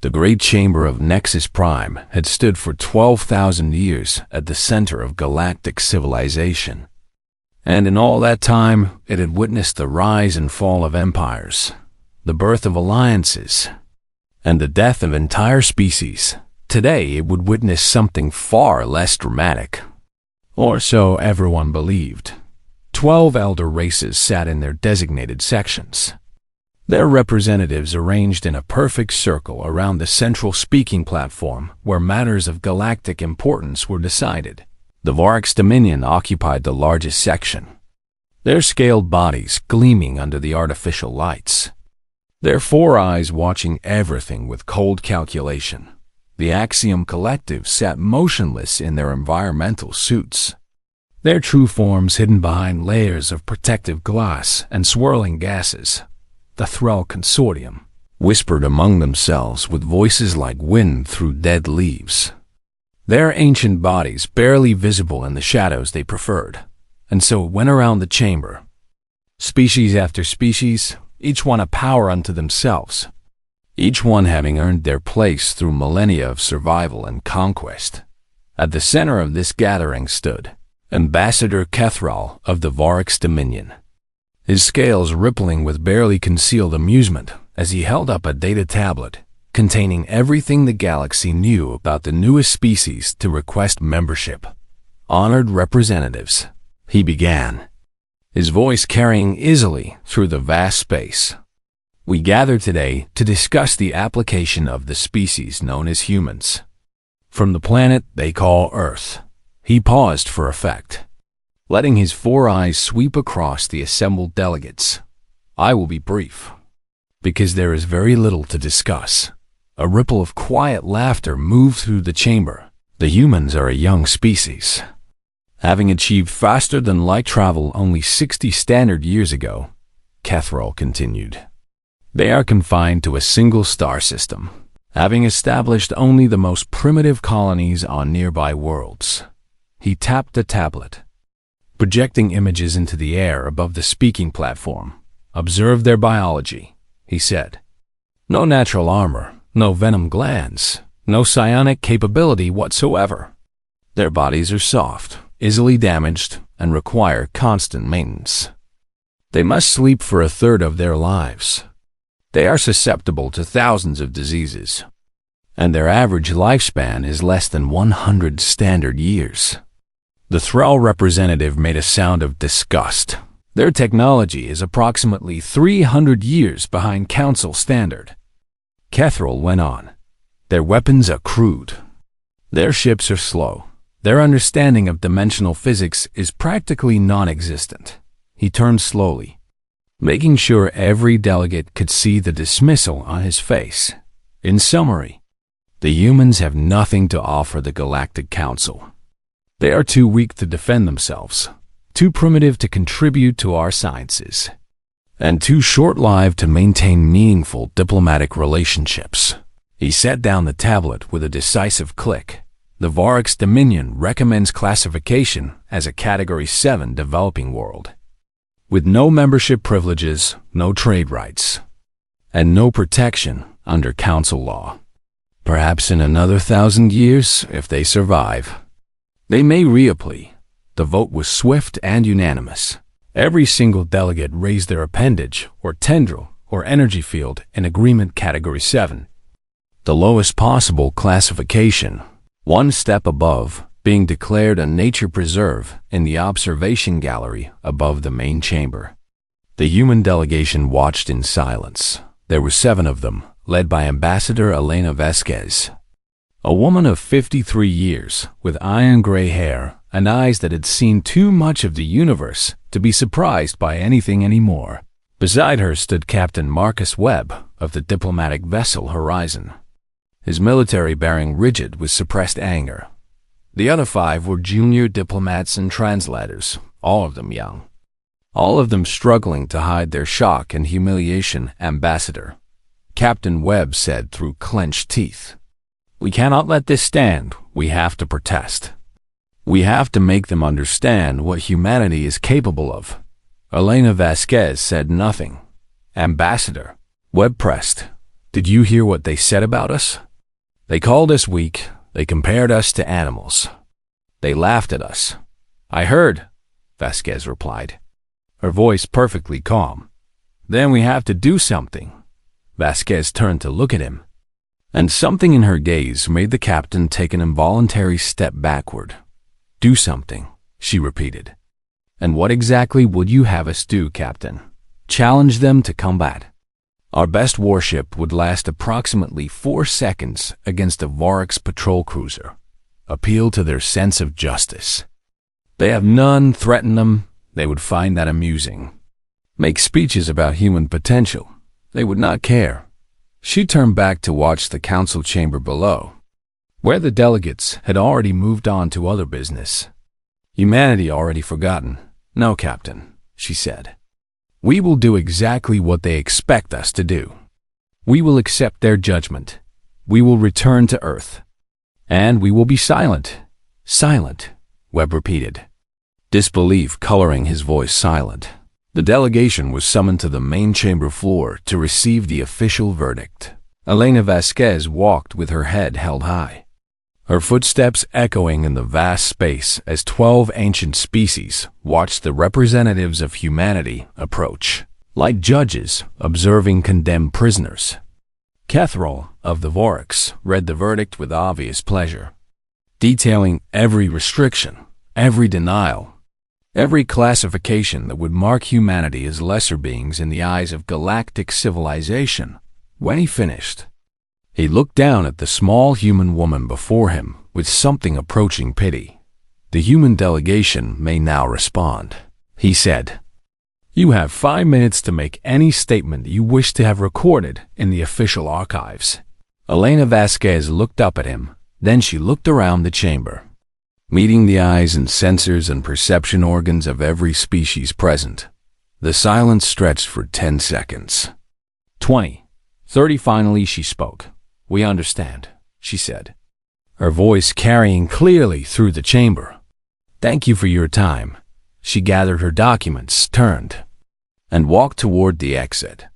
The great chamber of Nexus Prime had stood for 12,000 years at the center of galactic civilization. And in all that time, it had witnessed the rise and fall of empires, the birth of alliances, and the death of entire species. Today, it would witness something far less dramatic. Or so everyone believed. 12 elder races sat in their designated sections, their representatives arranged in a perfect circle around the central speaking platform where matters of galactic importance were decided. The Vorix Dominion occupied the largest section, their scaled bodies gleaming under the artificial lights, their four eyes watching everything with cold calculation. The Axiom Collective sat motionless in their environmental suits, their true forms hidden behind layers of protective glass and swirling gases. The Thrall Consortium whispered among themselves with voices like wind through dead leaves, their ancient bodies barely visible in the shadows they preferred. And so it went around the chamber, species after species, each one a power unto themselves, each one having earned their place through millennia of survival and conquest. At the center of this gathering stood Ambassador Kethral of the Vorix Dominion, his scales rippling with barely concealed amusement as he held up a data tablet containing everything the galaxy knew about the newest species to request membership. Honored representatives, he began, his voice carrying easily through the vast space. We gather today to discuss the application of the species known as humans from the planet they call Earth. He paused for effect, letting his four eyes sweep across the assembled delegates. I will be brief, because there is very little to discuss. A ripple of quiet laughter moved through the chamber. The humans are a young species, having achieved faster than light travel only 60 standard years ago, Kethral continued. They are confined to a single star system, having established only the most primitive colonies on nearby worlds. He tapped the tablet, projecting images into the air above the speaking platform. Observe their biology, he said. No natural armor, no venom glands, no psionic capability whatsoever. Their bodies are soft, easily damaged, and require constant maintenance. They must sleep for a third of their lives. They are susceptible to thousands of diseases, and their average lifespan is less than 100 standard years. The Thrall representative made a sound of disgust. Their technology is approximately 300 years behind Council standard. Kethral went on. Their weapons are crude. Their ships are slow. Their understanding of dimensional physics is practically non-existent. He turned slowly, making sure every delegate could see the dismissal on his face. In summary, the humans have nothing to offer the Galactic Council. They are too weak to defend themselves, too primitive to contribute to our sciences, and too short-lived to maintain meaningful diplomatic relationships. He set down the tablet with a decisive click. The Vorix Dominion recommends classification as a Category 7 developing world, with no membership privileges, no trade rights, and no protection under Council law. Perhaps in another 1,000 years, if they survive, they may reapply. The vote was swift and unanimous. Every single delegate raised their appendage, or tendril, or energy field in agreement Category 7, the lowest possible classification, one step above, being declared a nature preserve in the observation gallery above the main chamber. The human delegation watched in silence. There were 7 of them, led by Ambassador Elena Vasquez, a woman of 53 years, with iron-gray hair and eyes that had seen too much of the universe to be surprised by anything anymore. Beside her stood Captain Marcus Webb of the diplomatic vessel Horizon, his military bearing rigid with suppressed anger. The other 5 were junior diplomats and translators, all of them young, all of them struggling to hide their shock and humiliation. Ambassador, Captain Webb said through clenched teeth, "We cannot let this stand. We have to protest. We have to make them understand what humanity is capable of." Elena Vasquez said nothing. Ambassador, Webb pressed, Did you hear what they said about us? They called us weak. They compared us to animals. They laughed at us. I heard, Vasquez replied, her voice perfectly calm. Then we have to do something. Vasquez turned to look at him, and something in her gaze made the captain take an involuntary step backward. Do something, she repeated. And what exactly would you have us do, Captain? Challenge them to combat. Our best warship would last approximately 4 seconds against a Vorix patrol cruiser. Appeal to their sense of justice. They have none, threaten them, they would find that amusing. Make speeches about human potential, they would not care. She turned back to watch the council chamber below, where the delegates had already moved on to other business. Humanity already forgotten. No, Captain, she said. We will do exactly what they expect us to do. We will accept their judgment. We will return to Earth. And we will be silent. Silent, Webb repeated, disbelief coloring his voice silent. The delegation was summoned to the main chamber floor to receive the official verdict. Elena Vasquez walked with her head held high, her footsteps echoing in the vast space as 12 ancient species watched the representatives of humanity approach, like judges observing condemned prisoners. Kethrol of the Vorix read the verdict with obvious pleasure, detailing every restriction, every denial, every classification that would mark humanity as lesser beings in the eyes of galactic civilization. When he finished, he looked down at the small human woman before him with something approaching pity. The human delegation may now respond, he said. You have 5 minutes to make any statement you wish to have recorded in the official archives. Elena Vasquez looked up at him, then she looked around the chamber, meeting the eyes and sensors and perception organs of every species present. The silence stretched for 10 seconds. 20, 30. Finally she spoke. We understand, she said, her voice carrying clearly through the chamber. Thank you for your time. She gathered her documents, turned, and walked toward the exit.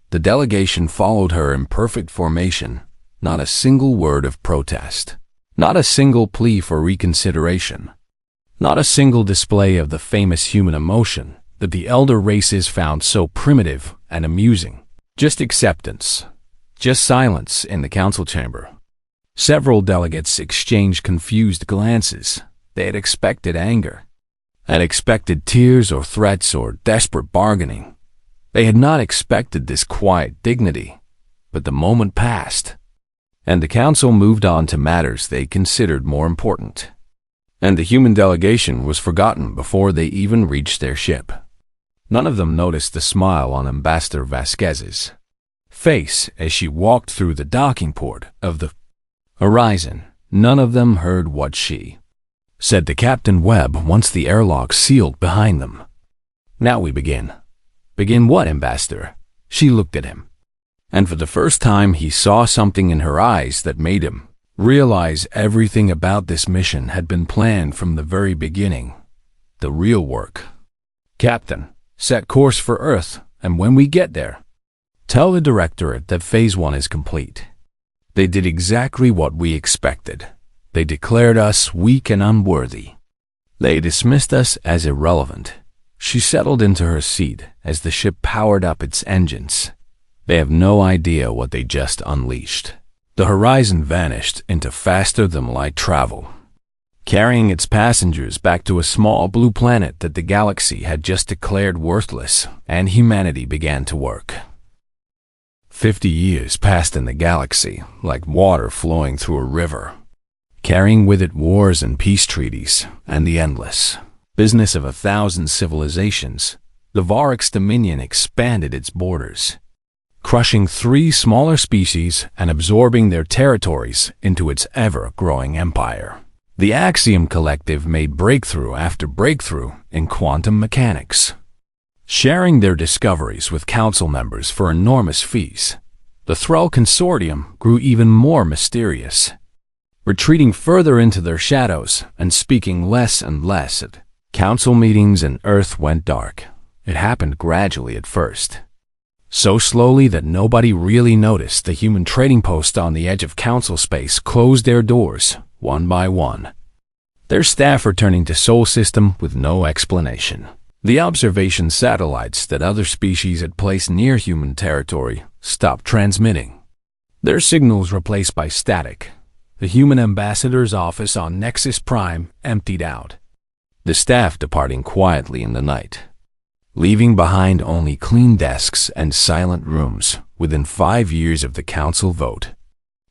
The delegation followed her in perfect formation, not a single word of protest, not a single plea for reconsideration, not a single display of the famous human emotion that the elder races found so primitive and amusing. Just acceptance. Just silence in the council chamber. Several delegates exchanged confused glances. They had expected anger, had expected tears or threats or desperate bargaining. They had not expected this quiet dignity. But the moment passed, and the council moved on to matters they considered more important. And the human delegation was forgotten before they even reached their ship. None of them noticed the smile on Ambassador Vasquez's face as she walked through the docking port of the horizon. None of them heard what she said to Captain Webb once the airlock sealed behind them. Now we begin. Begin what, Ambassador? She looked at him, and for the first time he saw something in her eyes that made him realize everything about this mission had been planned from the very beginning. The real work. Captain, set course for Earth, and when we get there, tell the Directorate that Phase 1 is complete. They did exactly what we expected. They declared us weak and unworthy. They dismissed us as irrelevant. She settled into her seat as the ship powered up its engines. They have no idea what they just unleashed. The horizon vanished into faster-than-light travel, carrying its passengers back to a small blue planet that the galaxy had just declared worthless, and humanity began to work. 50 years passed in the galaxy like water flowing through a river, carrying with it wars and peace treaties and the endless business of 1,000 civilizations. The Vorix Dominion expanded its borders, crushing 3 smaller species and absorbing their territories into its ever-growing empire. The Axiom Collective made breakthrough after breakthrough in quantum mechanics, sharing their discoveries with council members for enormous fees. The Thrall Consortium grew even more mysterious, retreating further into their shadows and speaking less and less at council meetings, and Earth went dark. It happened gradually at first. So slowly that nobody really noticed the human trading post on the edge of council space closed their doors, one by one. Their staff returning to Sol System with no explanation. The observation satellites that other species had placed near human territory stopped transmitting. Their signals replaced by static. The human ambassador's office on Nexus Prime emptied out. The staff departing quietly in the night, leaving behind only clean desks and silent rooms within 5 years of the council vote.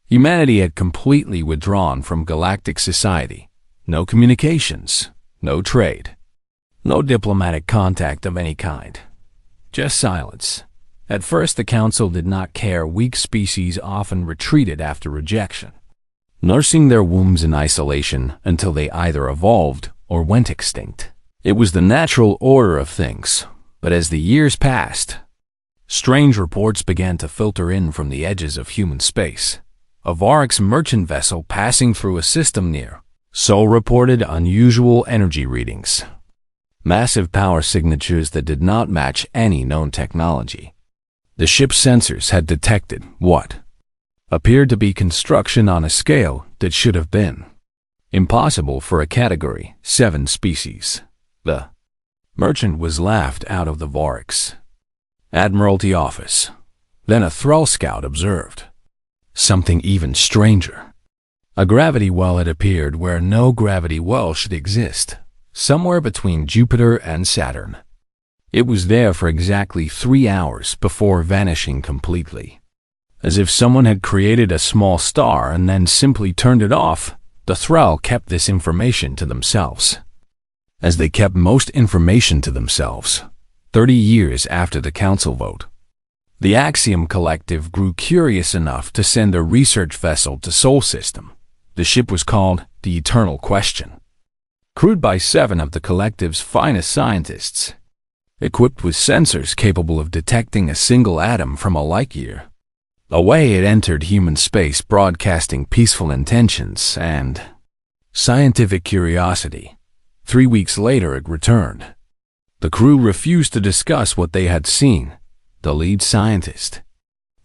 Humanity had completely withdrawn from galactic society. No communications, no trade, no diplomatic contact of any kind. Just silence. At first, the council did not care. Weak species often retreated after rejection, nursing their wombs in isolation until they either evolved or went extinct. It was the natural order of things, but as the years passed, strange reports began to filter in from the edges of human space. A Vorax merchant vessel passing through a system near Sol reported unusual energy readings, massive power signatures that did not match any known technology. The ship's sensors had detected what appeared to be construction on a scale that should have been impossible for a Category 7 species. The merchant was laughed out of the Vorax Admiralty office. Then a Thrall scout observed something even stranger. A gravity well had appeared where no gravity well should exist, somewhere between Jupiter and Saturn. It was there for exactly 3 hours before vanishing completely. As if someone had created a small star and then simply turned it off, the Thrall kept this information to themselves. As they kept most information to themselves, 30 years after the council vote, the Axiom Collective grew curious enough to send a research vessel to Sol System. The ship was called the Eternal Question, crewed by 7 of the Collective's finest scientists, equipped with sensors capable of detecting a single atom from a light year away. It entered human space broadcasting peaceful intentions and scientific curiosity. 3 weeks later it returned. The crew refused to discuss what they had seen. The lead scientist,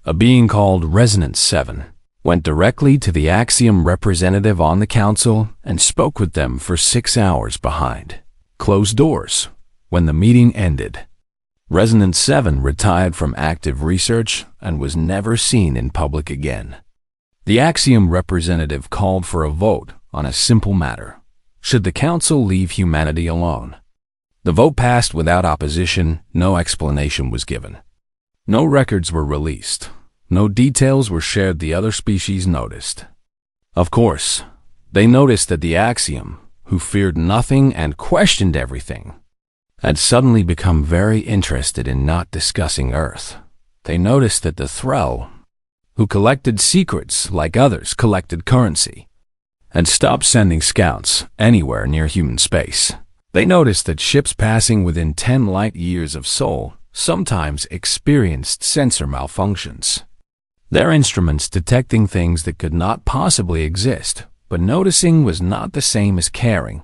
a being called Resonance 7, went directly to the Axiom representative on the council and spoke with them for 6 hours behind closed doors. When the meeting ended, Resonance 7 retired from active research and was never seen in public again. The Axiom representative called for a vote on a simple matter. Should the council leave humanity alone? The vote passed without opposition. No explanation was given. No records were released. No details were shared. The other species noticed. Of course, they noticed that the Axiom, who feared nothing and questioned everything, had suddenly become very interested in not discussing Earth. They noticed that the Thrall, who collected secrets like others collected currency, had stopped sending scouts anywhere near human space. They noticed that ships passing within 10 light years of Sol sometimes experienced sensor malfunctions. Their instruments detecting things that could not possibly exist, but noticing was not the same as caring.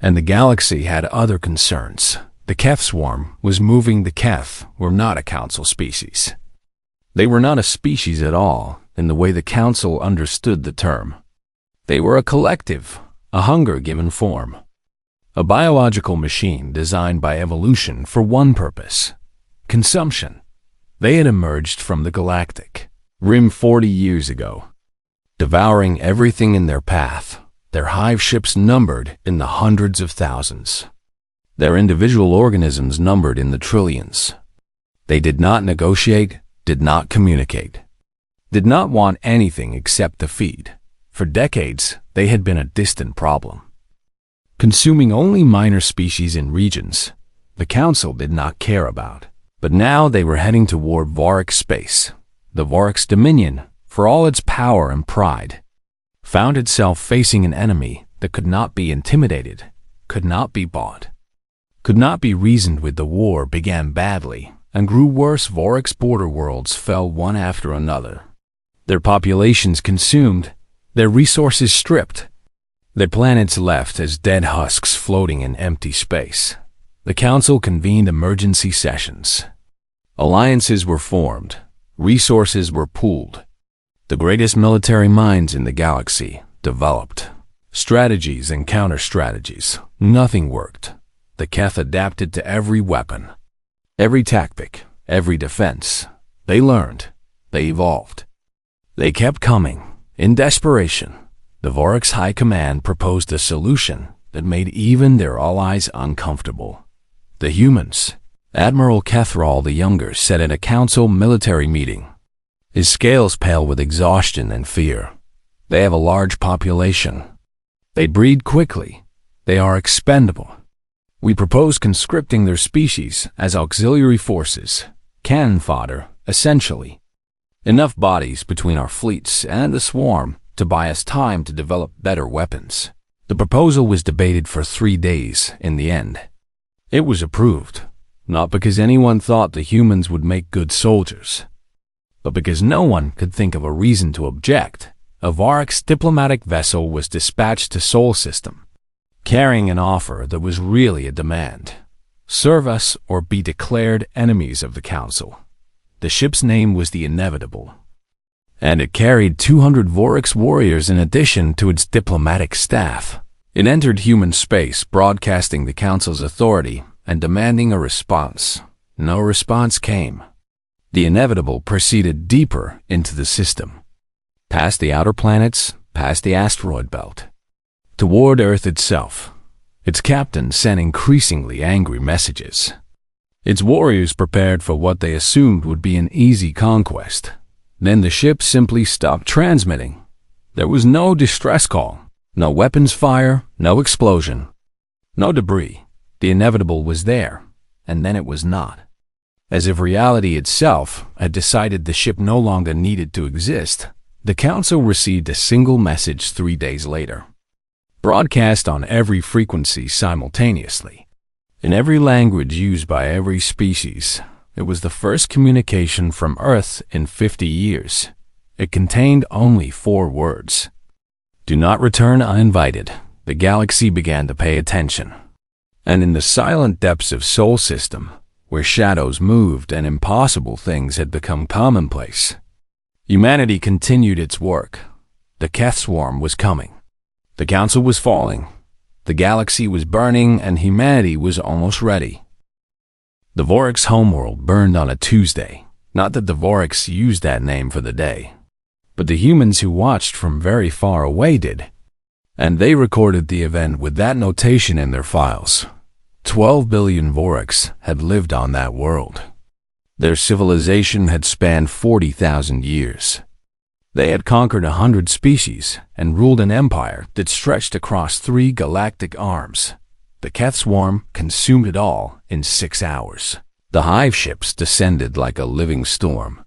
And the galaxy had other concerns. The Keth swarm was moving. The Keth were not a council species. They were not a species at all in the way the council understood the term. They were a collective, a hunger-given form, a biological machine designed by evolution for one purpose: consumption. They had emerged from the galactic rim 40 years ago, devouring everything in their path. Their hive ships numbered in the hundreds of thousands. Their individual organisms numbered in the trillions. They did not negotiate, did not communicate, did not want anything except to feed. For decades, they had been a distant problem, consuming only minor species in regions the council did not care about. But now they were heading toward Vorax space. The Vorax Dominion, for all its power and pride, found itself facing an enemy that could not be intimidated, could not be bought, could not be reasoned with. The war began badly and grew worse. Vorax border worlds fell one after another, their populations consumed, their resources stripped, their planets left as dead husks floating in empty space. The council convened emergency sessions. Alliances were formed. Resources were pooled. The greatest military minds in the galaxy developed. Strategies and counter-strategies. Nothing worked. The Keth adapted to every weapon, every tactic, every defense. They learned. They evolved. They kept coming. In desperation, the Vorix High Command proposed a solution that made even their allies uncomfortable. The humans. Admiral Kethral the Younger said at a council military meeting, his scales pale with exhaustion and fear. They have a large population. They breed quickly. They are expendable. We propose conscripting their species as auxiliary forces, cannon fodder, essentially. Enough bodies between our fleets and the swarm to buy us time to develop better weapons. The proposal was debated for 3 days in the end. It was approved, not because anyone thought the humans would make good soldiers, but because no one could think of a reason to object. A Vorix diplomatic vessel was dispatched to Sol System, carrying an offer that was really a demand. Serve us or be declared enemies of the Council. The ship's name was the Inevitable, and it carried 200 Vorix warriors in addition to its diplomatic staff. It entered human space, broadcasting the Council's authority and demanding a response. No response came. The Inevitable proceeded deeper into the system, past the outer planets, past the asteroid belt, toward Earth itself. Its captain sent increasingly angry messages. Its warriors prepared for what they assumed would be an easy conquest. Then the ship simply stopped transmitting. There was no distress call, no weapons fire, no explosion, no debris. The Inevitable was there, and then it was not. As if reality itself had decided the ship no longer needed to exist, the Council received a single message 3 days later, broadcast on every frequency simultaneously. In every language used by every species, it was the first communication from Earth in 50 years. It contained only 4 words. Do not return uninvited. The galaxy began to pay attention. And in the silent depths of Sol System, where shadows moved and impossible things had become commonplace, humanity continued its work. The Keth swarm was coming. The Council was falling. The galaxy was burning, and humanity was almost ready. The Vorix homeworld burned on a Tuesday. Not that the Vorix used that name for the day, but the humans who watched from very far away did. And they recorded the event with that notation in their files. 12 billion Vorix had lived on that world. Their civilization had spanned 40,000 years. They had conquered 100 species and ruled an empire that stretched across 3 galactic arms. The Keth swarm consumed it all in 6 hours. The hive ships descended like a living storm.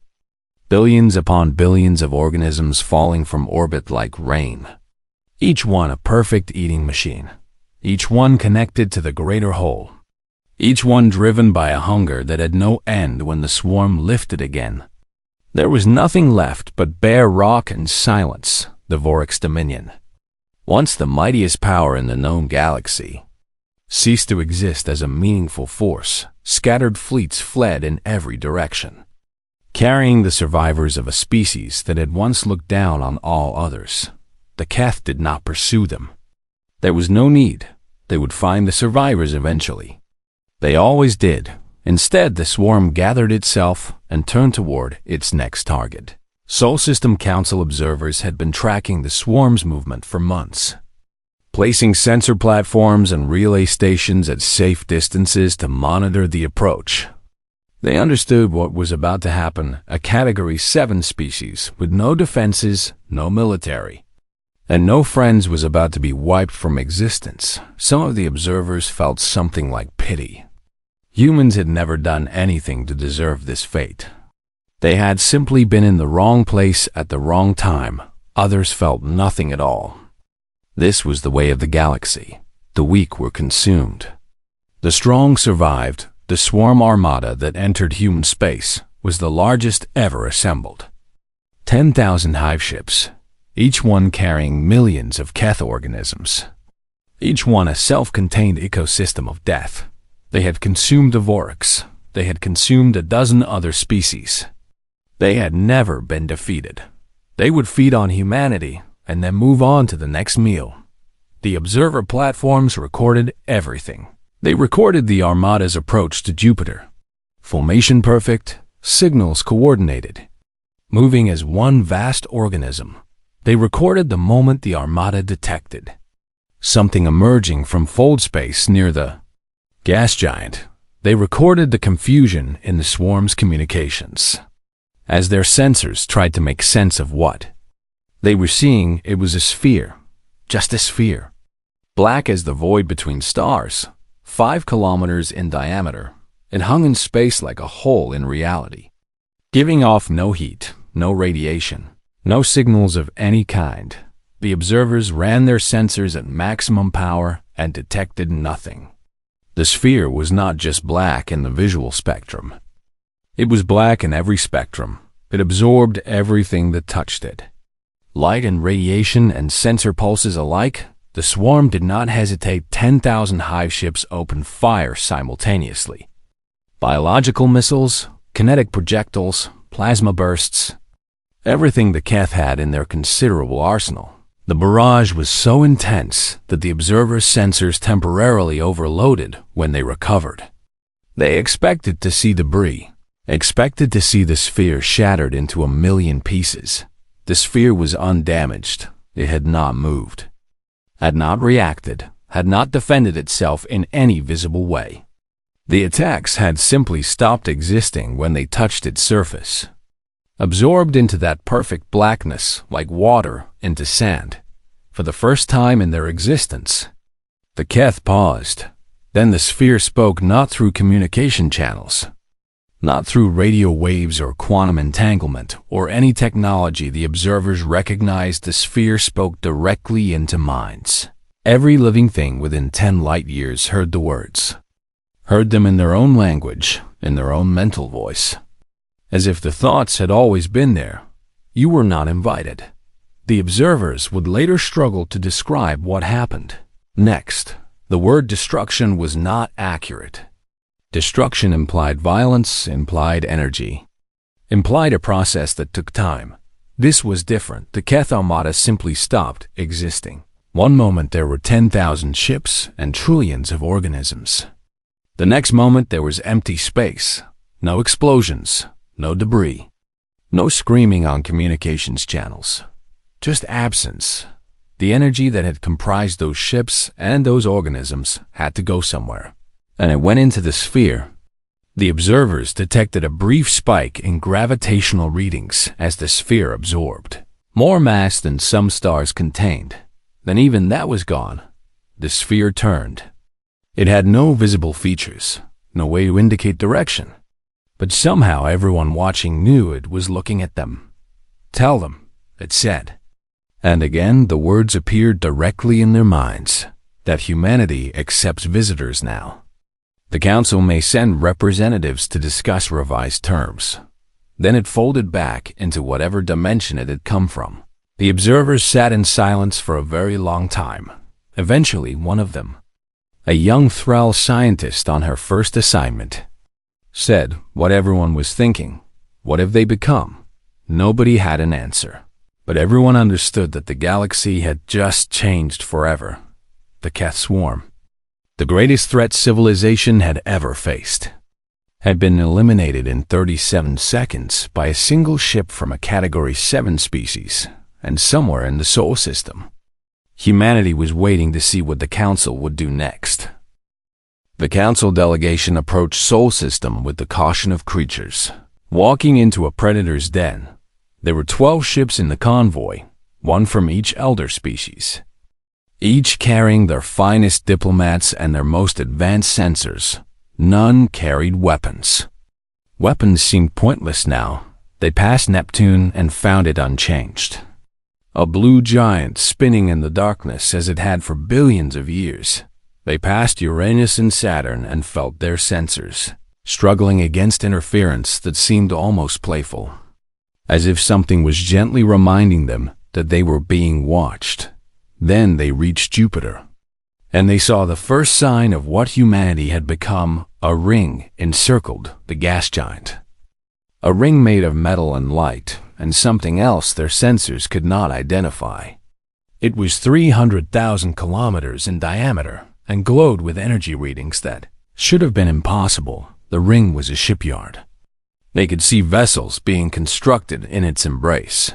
Billions upon billions of organisms falling from orbit like rain. Each one a perfect eating machine. Each one connected to the greater whole. Each one driven by a hunger that had no end when the swarm lifted again. There was nothing left but bare rock and silence, the Vorix dominion. Once the mightiest power in the known galaxy ceased to exist as a meaningful force, scattered fleets fled in every direction, carrying the survivors of a species that had once looked down on all others. The Keth did not pursue them. There was no need. They would find the survivors eventually. They always did. Instead, the swarm gathered itself and turned toward its next target. Sol System Council observers had been tracking the swarm's movement for months, placing sensor platforms and relay stations at safe distances to monitor the approach. They understood what was about to happen, a Category 7 species with no defenses, no military, and no friends was about to be wiped from existence. Some of the observers felt something like pity. Humans had never done anything to deserve this fate. They had simply been in the wrong place at the wrong time. Others felt nothing at all. This was the way of the galaxy. The weak were consumed. The strong survived. The swarm armada that entered human space was the largest ever assembled. 10,000 hive ships, each one carrying millions of Keth organisms. Each one a self-contained ecosystem of death. They had consumed the Vorix. they had consumed a dozen other species. They had never been defeated. They would feed on humanity and then move on to the next meal. The observer platforms recorded everything. They recorded the Armada's approach to Jupiter. Formation perfect, signals coordinated, moving as one vast organism. They recorded the moment the Armada detected something emerging from fold space near the gas giant. They recorded the confusion in the swarm's communications. As their sensors tried to make sense of what they were seeing, it was a sphere, just a sphere, black as the void between stars, 5 kilometers in diameter. It hung in space like a hole in reality, giving off no heat, no radiation, no signals of any kind. The observers ran their sensors at maximum power and detected nothing. The sphere was not just black in the visual spectrum. It was black in every spectrum. It absorbed everything that touched it. Light and radiation and sensor pulses alike, the swarm did not hesitate. 10,000 hive ships opened fire simultaneously. Biological missiles, kinetic projectiles, plasma bursts, everything the Keth had in their considerable arsenal. The barrage was so intense that the observers' sensors temporarily overloaded when they recovered. They expected to see debris, expected to see the sphere shattered into a million pieces. The sphere was undamaged. It had not moved, had not reacted, had not defended itself in any visible way. The attacks had simply stopped existing when they touched its surface, absorbed into that perfect blackness like water into sand. For the first time in their existence, the Keth paused. Then the sphere spoke, not through communication channels, not through radio waves or quantum entanglement or any technology. The observers recognized the sphere spoke directly into minds. Every living thing within 10 light years heard the words, heard them in their own language, in their own mental voice, as if the thoughts had always been there. You were not invited. The observers would later struggle to describe what happened next. The word destruction was not accurate. Destruction implied violence, implied energy, implied a process that took time. This was different. The Keth Armada simply stopped existing. One moment there were 10,000 ships and trillions of organisms. The next moment there was empty space. No explosions, no debris, no screaming on communications channels. Just absence. The energy that had comprised those ships and those organisms had to go somewhere, and it went into the sphere. The observers detected a brief spike in gravitational readings as the sphere absorbed more mass than some stars contained. Then even that was gone. The sphere turned. It had no visible features, no way to indicate direction, but somehow everyone watching knew it was looking at them. Tell them, it said. And again the words appeared directly in their minds, that humanity accepts visitors now. The council may send representatives to discuss revised terms. Then it folded back into whatever dimension it had come from. The observers sat in silence for a very long time. Eventually one of them, a young Thrall scientist on her first assignment, said what everyone was thinking. What have they become? Nobody had an answer. But everyone understood that the galaxy had just changed forever. The Keth swarm, the greatest threat civilization had ever faced, had been eliminated in 37 seconds by a single ship from a Category 7 species, and somewhere in the Sol system. Humanity was waiting to see what the Council would do next. The Council delegation approached Sol system with the caution of creatures walking into a predator's den. There were 12 ships in the convoy, one from each elder species, each carrying their finest diplomats and their most advanced sensors. None carried weapons. Weapons seemed pointless now. They passed Neptune and found it unchanged. A blue giant spinning in the darkness as it had for billions of years. They passed Uranus and Saturn and felt their sensors struggling against interference that seemed almost playful, as if something was gently reminding them that they were being watched. Then they reached Jupiter. And they saw the first sign of what humanity had become. A ring encircled the gas giant. A ring made of metal and light, and something else their sensors could not identify. It was 300,000 kilometers in diameter and glowed with energy readings that should have been impossible. The ring was a shipyard. They could see vessels being constructed in its embrace.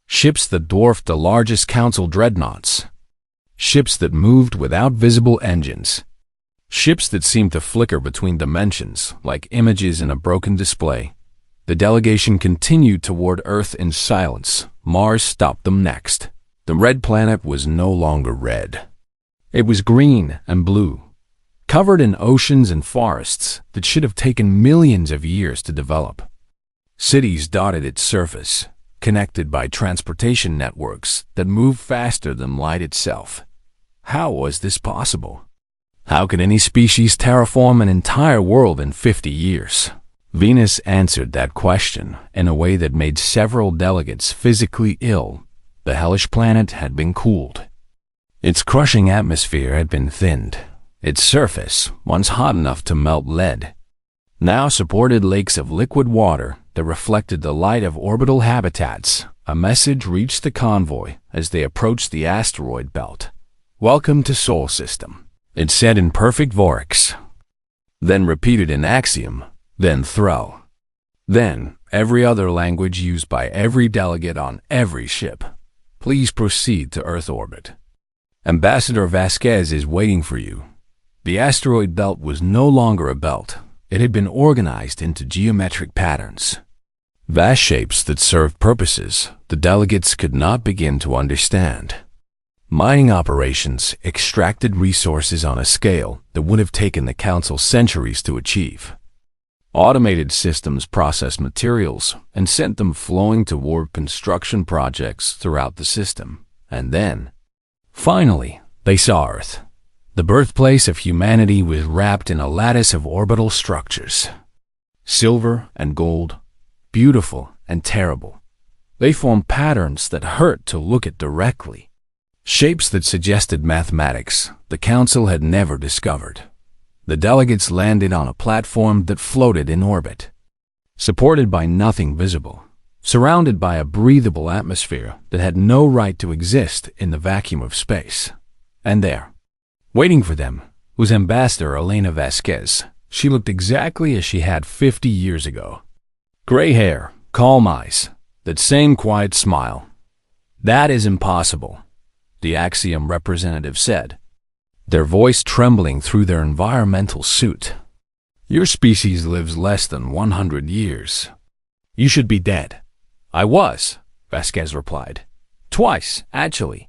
Ships that dwarfed the largest council dreadnoughts. Ships that moved without visible engines. Ships that seemed to flicker between dimensions like images in a broken display. The delegation continued toward Earth in silence. Mars stopped them next. The red planet was no longer red. It was green and blue, covered in oceans and forests that should have taken millions of years to develop. Cities dotted its surface, connected by transportation networks that moved faster than light itself. How was this possible? How could any species terraform an entire world in 50 years? Venus answered that question in a way that made several delegates physically ill. The hellish planet had been cooled. Its crushing atmosphere had been thinned. Its surface, once hot enough to melt lead, now supported lakes of liquid water that reflected the light of orbital habitats. A message reached the convoy as they approached the asteroid belt. "Welcome to Sol System," it said in perfect Vorix. Then repeated in Axiom, then Threll. Then every other language used by every delegate on every ship. "Please proceed to Earth orbit. Ambassador Vasquez is waiting for you." The asteroid belt was no longer a belt. It had been organized into geometric patterns. Vast shapes that served purposes the delegates could not begin to understand. Mining operations extracted resources on a scale that would have taken the Council centuries to achieve. Automated systems processed materials and sent them flowing toward construction projects throughout the system. And then, finally, they saw Earth. The birthplace of humanity was wrapped in a lattice of orbital structures. Silver and gold, beautiful and terrible. They formed patterns that hurt to look at directly. Shapes that suggested mathematics the Council had never discovered. The delegates landed on a platform that floated in orbit, supported by nothing visible, surrounded by a breathable atmosphere that had no right to exist in the vacuum of space. And there, waiting for them, was Ambassador Elena Vasquez. She looked exactly as she had 50 years ago. Gray hair, calm eyes, that same quiet smile. "That is impossible," the Axiom representative said, their voice trembling through their environmental suit. "Your species lives less than 100 years. You should be dead." "I was," Vasquez replied. "Twice, actually."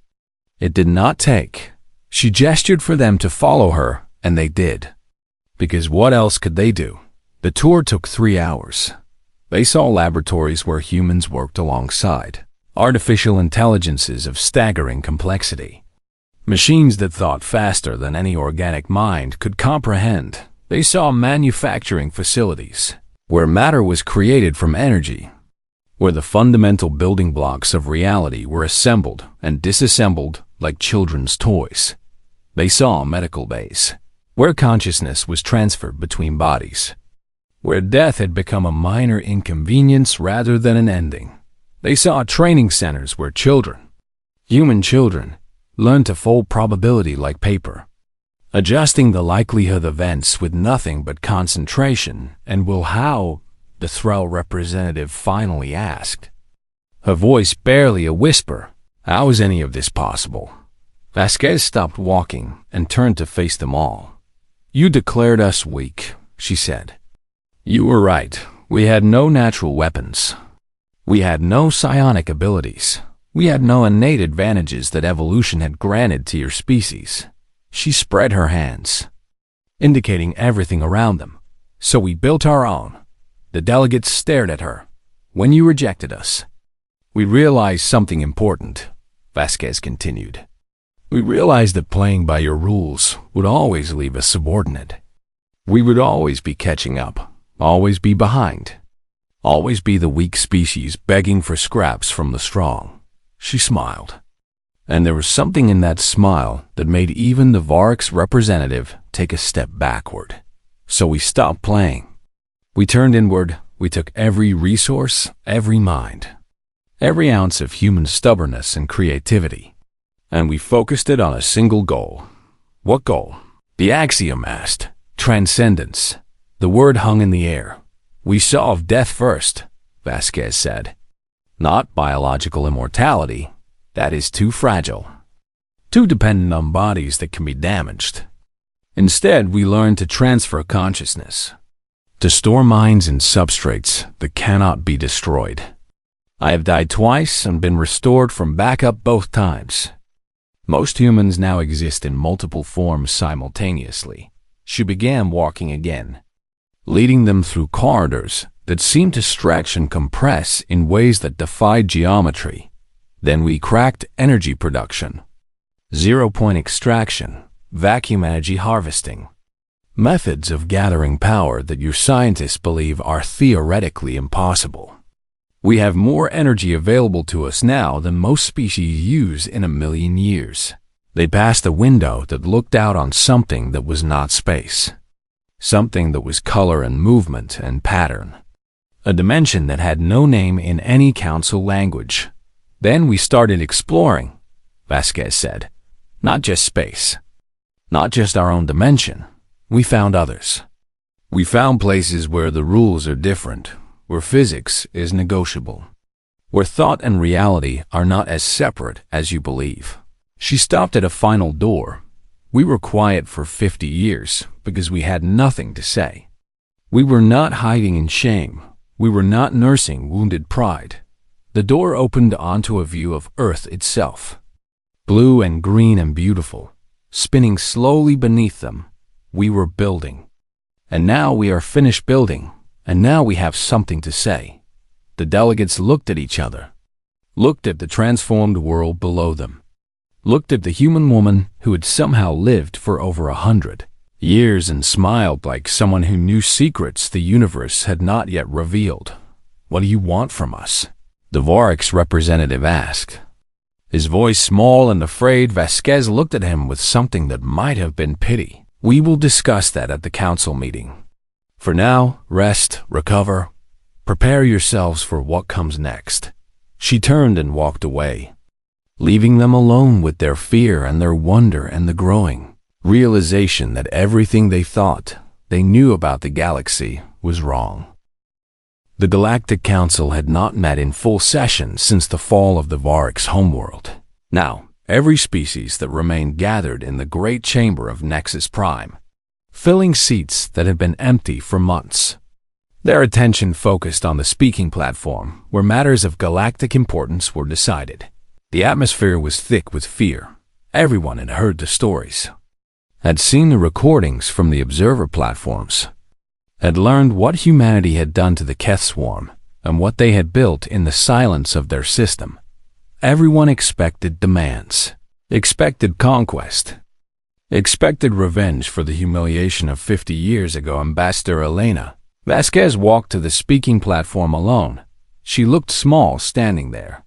It did not take. She gestured for them to follow her, and they did. Because what else could they do? The tour took 3 hours. They saw laboratories where humans worked alongside, artificial intelligences of staggering complexity. Machines that thought faster than any organic mind could comprehend. They saw manufacturing facilities, where matter was created from energy, where the fundamental building blocks of reality were assembled and disassembled like children's toys. They saw medical bays, where consciousness was transferred between bodies, where death had become a minor inconvenience rather than an ending. They saw training centers where children, human children, learn to fold probability like paper, adjusting the likelihood of events with nothing but concentration. And how? The Threll representative finally asked, her voice barely a whisper. "How is any of this possible?" Vasquez stopped walking and turned to face them all. "You declared us weak," she said. "You were right. We had no natural weapons. We had no psionic abilities. We had no innate advantages that evolution had granted to your species." She spread her hands, indicating everything around them. "So we built our own." The delegates stared at her. "When you rejected us, we realized something important," Vasquez continued. "We realized that playing by your rules would always leave us subordinate. We would always be catching up, always be behind, always be the weak species begging for scraps from the strong." She smiled. And there was something in that smile that made even the Vark's representative take a step backward. So we stopped playing. We turned inward. We took every resource, every mind, every ounce of human stubbornness and creativity, and we focused it on a single goal. What goal? The axiom asked. Transcendence. The word hung in the air. We solved death first, Vasquez said. Not biological immortality. That is too fragile, too dependent on bodies that can be damaged. Instead, we learned to transfer consciousness, to store minds in substrates that cannot be destroyed. I have died twice and been restored from backup both times. Most humans now exist in multiple forms simultaneously. She began walking again, leading them through corridors that seemed to stretch and compress in ways that defied geometry. Then we cracked energy production, zero-point extraction, vacuum energy harvesting, methods of gathering power that your scientists believe are theoretically impossible. We have more energy available to us now than most species use in 1,000,000 years. They passed a window that looked out on something that was not space, something that was color and movement and pattern, a dimension that had no name in any council language. Then we started exploring, Vasquez said. Not just space, not just our own dimension. We found others. We found places where the rules are different, where physics is negotiable, where thought and reality are not as separate as you believe. She stopped at a final door. We were quiet for 50 years because we had nothing to say. We were not hiding in shame. We were not nursing wounded pride. The door opened onto a view of Earth itself, blue and green and beautiful, spinning slowly beneath them. We were building. And now we are finished building, and now we have something to say. The delegates looked at each other, looked at the transformed world below them, looked at the human woman who had somehow lived for over 100 years and smiled like someone who knew secrets the universe had not yet revealed. What do you want from us? The Vark's representative asked. His voice small and afraid, Vasquez looked at him with something that might have been pity. We will discuss that at the council meeting. For now, rest, recover, prepare yourselves for what comes next. She turned and walked away, leaving them alone with their fear and their wonder and the growing realization that everything they thought they knew about the galaxy was wrong. The Galactic Council had not met in full session since the fall of the Vark's homeworld. Now, every species that remained gathered in the great chamber of Nexus Prime, filling seats that had been empty for months. Their attention focused on the speaking platform, where matters of galactic importance were decided. The atmosphere was thick with fear. Everyone had heard the stories, had seen the recordings from the observer platforms, had learned what humanity had done to the Keth swarm and what they had built in the silence of their system. Everyone expected demands, expected conquest, expected revenge for the humiliation of 50 years ago. Ambassador Elena Vasquez walked to the speaking platform alone. She looked small standing there,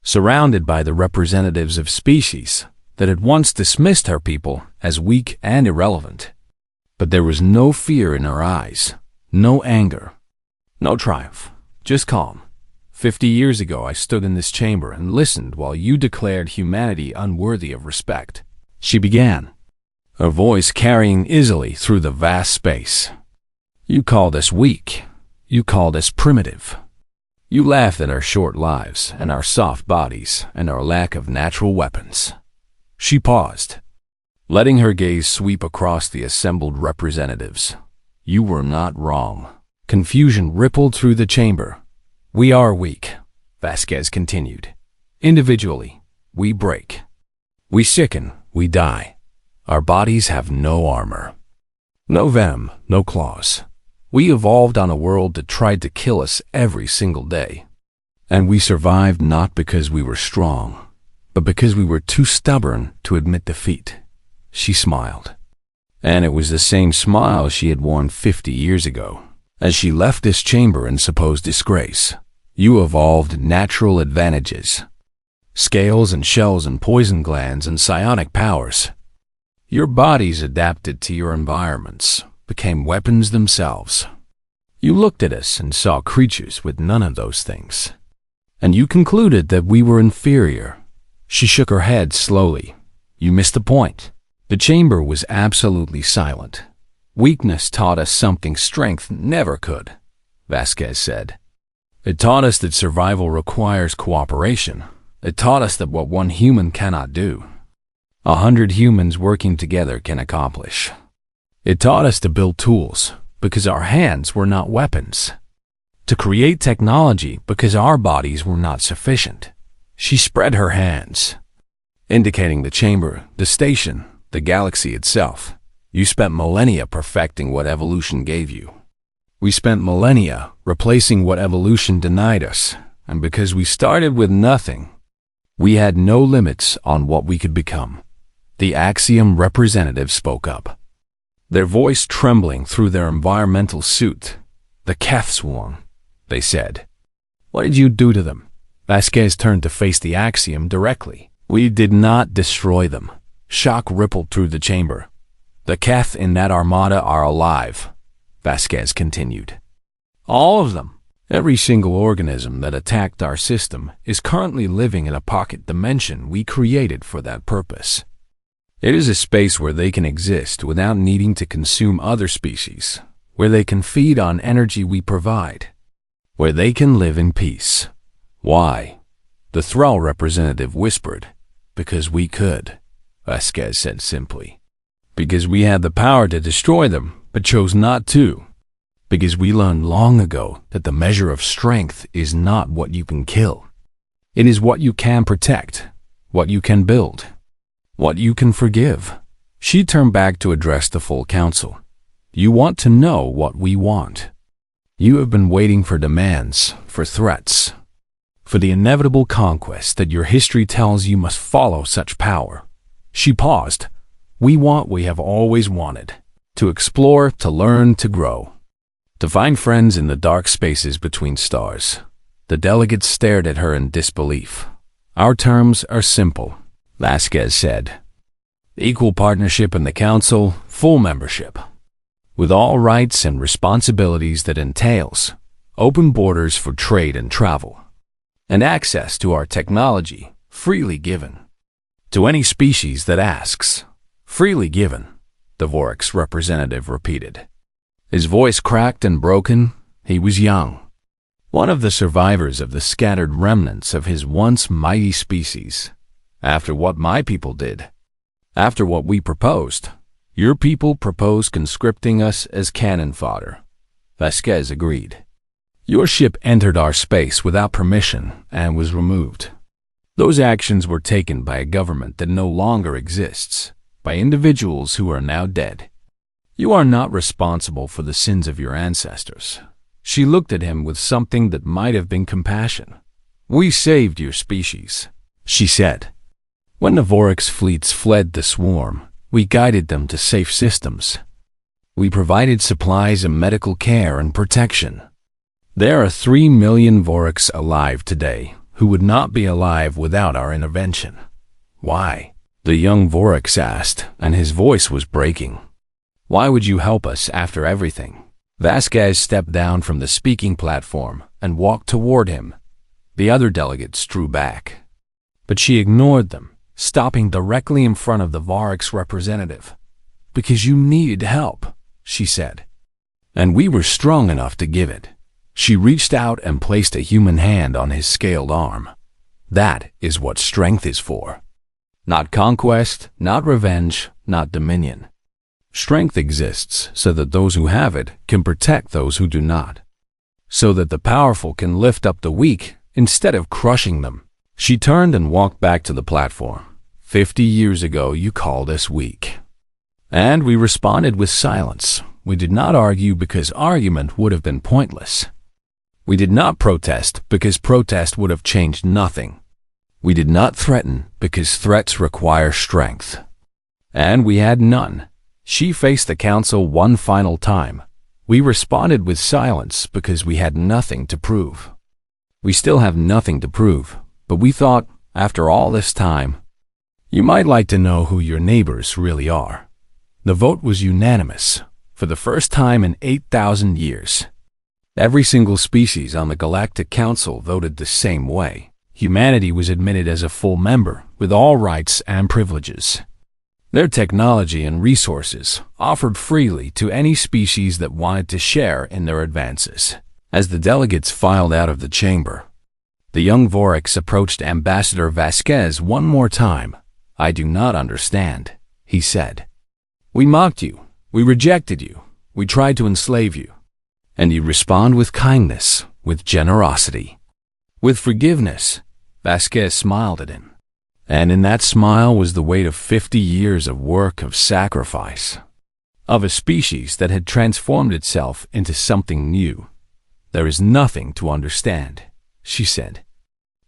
surrounded by the representatives of species that had once dismissed her people as weak and irrelevant. But there was no fear in her eyes, no anger, no triumph, just calm. 50 years ago I stood in this chamber and listened while you declared humanity unworthy of respect. She began, her voice carrying easily through the vast space. You called us weak. You called us primitive. You laughed at our short lives and our soft bodies and our lack of natural weapons. She paused, letting her gaze sweep across the assembled representatives. You were not wrong. Confusion rippled through the chamber. We are weak, Vasquez continued. Individually, we break. We sicken, we die. Our bodies have no armor, no venom, no claws. We evolved on a world that tried to kill us every single day. And we survived not because we were strong, but because we were too stubborn to admit defeat. She smiled. And it was the same smile she had worn 50 years ago, as she left this chamber in supposed disgrace. You evolved natural advantages. Scales and shells and poison glands and psionic powers. Your bodies adapted to your environments, became weapons themselves. You looked at us and saw creatures with none of those things. And you concluded that we were inferior. She shook her head slowly. You missed the point. The chamber was absolutely silent. Weakness taught us something strength never could, Vasquez said. It taught us that survival requires cooperation. It taught us that what one human cannot do, 100 humans working together can accomplish. It taught us to build tools because our hands were not weapons. To create technology because our bodies were not sufficient. She spread her hands, indicating the chamber, the station, the galaxy itself. You spent millennia perfecting what evolution gave you. We spent millennia replacing what evolution denied us, and because we started with nothing, we had no limits on what we could become. The Axiom representative spoke up, their voice trembling through their environmental suit. The Keth swarm, they said. What did you do to them? Vasquez turned to face the Axiom directly. We did not destroy them. Shock rippled through the chamber. The Keth in that armada are alive, Vasquez continued. All of them. Every single organism that attacked our system is currently living in a pocket dimension we created for that purpose. It is a space where they can exist without needing to consume other species, where they can feed on energy we provide, where they can live in peace. Why? The Thrall representative whispered. Because we could, Vasquez said simply. Because we had the power to destroy them, but chose not to. Because we learned long ago that the measure of strength is not what you can kill. It is what you can protect, what you can build, what you can forgive. She turned back to address the full council. You want to know what we want. You have been waiting for demands, for threats, for the inevitable conquest that your history tells you must follow such power. She paused. We want what we have always wanted. To explore, to learn, to grow. To find friends in the dark spaces between stars. The delegates stared at her in disbelief. Our terms are simple, Vasquez said. Equal partnership in the council, full membership. With all rights and responsibilities that entails. Open borders for trade and travel. And access to our technology, freely given. To any species that asks. Freely given, the Vorax representative repeated. His voice cracked and broken. He was young. One of the survivors of the scattered remnants of his once mighty species. After what my people did, after what we proposed, your people proposed conscripting us as cannon fodder. Vasquez agreed. Your ship entered our space without permission and was removed. Those actions were taken by a government that no longer exists, by individuals who are now dead. You are not responsible for the sins of your ancestors. She looked at him with something that might have been compassion. We saved your species, she said. When the Vorax fleets fled the swarm, we guided them to safe systems. We provided supplies and medical care and protection. There are 3 million Vorax alive today who would not be alive without our intervention. Why? The young Vorax asked, and his voice was breaking. Why would you help us after everything? Vasquez stepped down from the speaking platform and walked toward him. The other delegates drew back. But she ignored them, stopping directly in front of the Vorax representative. Because you needed help, she said. And we were strong enough to give it. She reached out and placed a human hand on his scaled arm. That is what strength is for. Not conquest, not revenge, not dominion. Strength exists so that those who have it can protect those who do not. So that the powerful can lift up the weak instead of crushing them. She turned and walked back to the platform. 50 years ago you called us weak. And we responded with silence. We did not argue because argument would have been pointless. We did not protest because protest would have changed nothing. We did not threaten because threats require strength. And we had none. She faced the council one final time. We responded with silence because we had nothing to prove. We still have nothing to prove, but we thought, After all this time, you might like to know who your neighbors really are. The vote was unanimous. For the first time in 8,000 years, every single species on the Galactic Council voted the same way. Humanity was admitted as a full member, with all rights and privileges. Their technology and resources offered freely to any species that wanted to share in their advances. As the delegates filed out of the chamber, the young Vorax approached Ambassador Vasquez one more time. "I do not understand," he said. "We mocked you. We rejected you. We tried to enslave you. And you respond with kindness, with generosity, with forgiveness." Vasquez smiled at him. And in that smile was the weight of 50 years of work, of sacrifice, of a species that had transformed itself into something new. "There is nothing to understand," she said.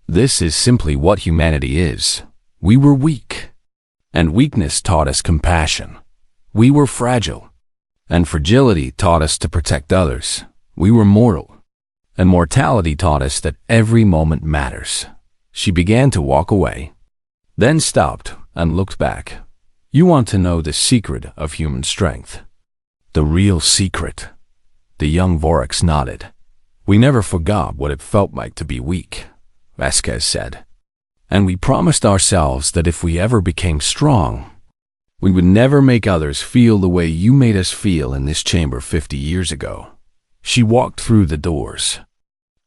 "This is simply what humanity is. We were weak, and weakness taught us compassion. We were fragile, and fragility taught us to protect others. We were mortal, and mortality taught us that every moment matters." She began to walk away, then stopped and looked back. "You want to know the secret of human strength? The real secret?" The young Vorax nodded. "We never forgot what it felt like to be weak," Vasquez said. "And we promised ourselves that if we ever became strong, we would never make others feel the way you made us feel in this chamber 50 years ago." She walked through the doors,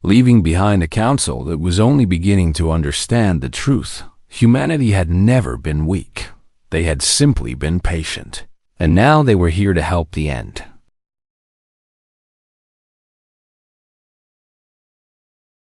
leaving behind a council that was only beginning to understand the truth. Humanity had never been weak. They had simply been patient. And now they were here to help the end.